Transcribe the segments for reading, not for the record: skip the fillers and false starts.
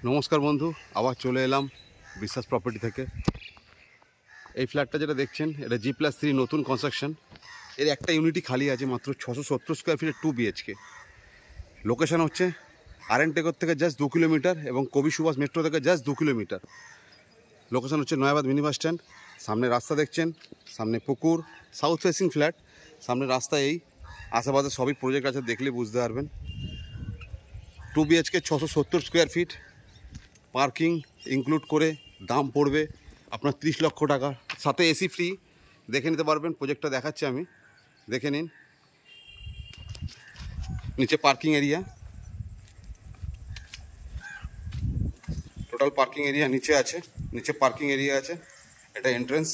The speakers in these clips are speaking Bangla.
নমস্কার বন্ধু, আবার চলে এলাম বিশ্বাস প্রপার্টি থেকে। এই ফ্ল্যাটটা যেটা দেখছেন এটা G+3 নতুন কনস্ট্রাকশন। এর একটা ইউনিটই খালি আছে, মাত্র 670 স্কোয়ার ফিটের 2 BHK। লোকেশান হচ্ছে RN টেকর থেকে জাস্ট 2 কিলোমিটার এবং কবি সুভাষ মেট্রো থেকে জাস্ট 2 কিলোমিটার। লোকেশান হচ্ছে নয়াবাদ মিনি বাস স্ট্যান্ড। সামনে রাস্তা দেখছেন, সামনে পুকুর, সাউথ ফেসিং ফ্ল্যাট। সামনে রাস্তা, এই আশেপাশে সবই প্রজেক্ট আছে, দেখলে বুঝতে পারবেন। 2 BHK 670 square feet, parking include করে দাম পড়বে আপনার 30 লক্ষ টাকা, সাথে এসি ফ্রি। দেখে নিতে পারবেন, প্রজেক্টটা দেখাচ্ছি আমি, দেখে নিন। নিচে parking area, total parking area নিচে আছে, নিচে পার্কিং এরিয়া আছে। এটা এন্ট্রেন্স,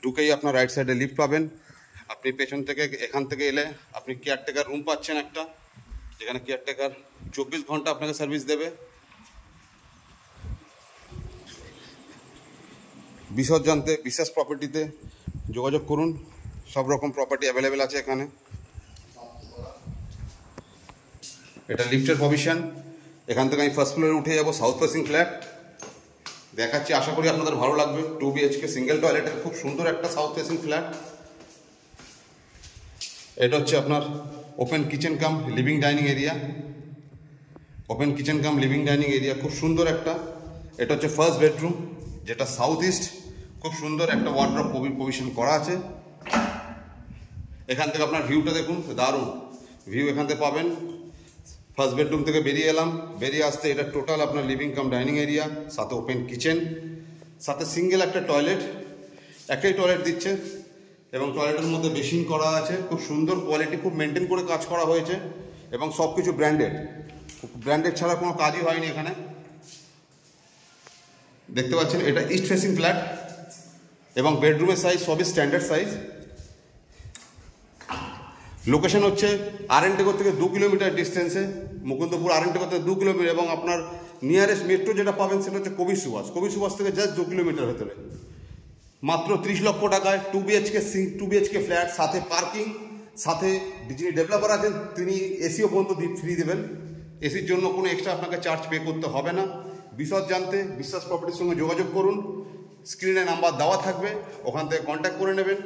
ঢুকেই আপনার রাইট সাইডে লিফট পাবেন। আপনি পেছন থেকে এখান থেকে এলে আপনি কেয়ারটেকার রুম পাচ্ছেন একটা, যেখানে কেয়ারটেকার 24 ঘন্টা আপনাকে সার্ভিস দেবে। বিশদ জানতে বিশ্বাস প্রপার্টিতে যোগাযোগ করুন, সব রকম প্রপার্টি অ্যাভেলেবেল আছে এখানে। এটা লিফটের প্রভিশন। এখান থেকে আমি ফার্স্ট ফ্লোরে উঠে যাব, সাউথ ফেসিং ফ্ল্যাট দেখাচ্ছি, আশা করি আপনাদের ভালো লাগবে। 2 BHK সিঙ্গেল টয়লেটের খুব সুন্দর একটা সাউথ ফেসিং ফ্ল্যাট। এটা হচ্ছে আপনার ওপেন কিচেন কাম living dining area, open kitchen কাম লিভিং ডাইনিং এরিয়া খুব সুন্দর একটা। এটা হচ্ছে ফার্স্ট বেডরুম, যেটা সাউথ ইস্ট, খুব সুন্দর একটা ওয়ার্ডরোব প্রভিশন করা আছে। এখান থেকে আপনার ভিউটা দেখুন, দারুণ ভিউ এখান থেকে পাবেন। ফার্স্ট বেডরুম থেকে বেরিয়ে এলাম, বেরিয়ে আসতে এটা টোটাল আপনার লিভিং কাম ডাইনিং এরিয়া, সাথে ওপেন কিচেন, সাথে সিঙ্গেল একটা টয়লেট, একটাই টয়লেট দিচ্ছে এবং টয়লেটের মধ্যে বেসিন করা আছে। খুব সুন্দর কোয়ালিটি, খুব মেনটেন করে কাজ করা হয়েছে এবং সব কিছু ব্র্যান্ডেড, ব্র্যান্ডেড ছাড়া কোনো কাজই হয়নি এখানে। দেখতে পাচ্ছেন এটা ইস্ট ফেসিং ফ্ল্যাট এবং বেডরুমের সাইজ সবই স্ট্যান্ডার্ড সাইজ। লোকেশন হচ্ছে RN টেকর থেকে 2 কিলোমিটার ডিস্টেন্সে, মুকুন্দপুর RN টেকর থেকে 2 কিলোমিটার, এবং আপনার নিয়ারেস্ট মেট্রো যেটা পাবেন সেটা হচ্ছে কবি সুভাষ, কবি সুভাষ থেকে জাস্ট 2 কিলোমিটার ভেতরে। মাত্র 30 লক্ষ টাকায় 2 BHK ফ্ল্যাট, সাথে পার্কিং, সাথে যিনি ডেভেলপার আছেন তিনি এসিও পর্যন্ত ফ্রি দেবেন। এসির জন্য কোনো এক্সট্রা আপনাকে চার্জ পে করতে হবে না। বিশদ জানতে বিশ্বাস প্রপার্টির সঙ্গে যোগাযোগ করুন, স্ক্রিনে নাম্বার দেওয়া থাকবে, ওখান থেকে কন্ট্যাক্ট করে নেবেন।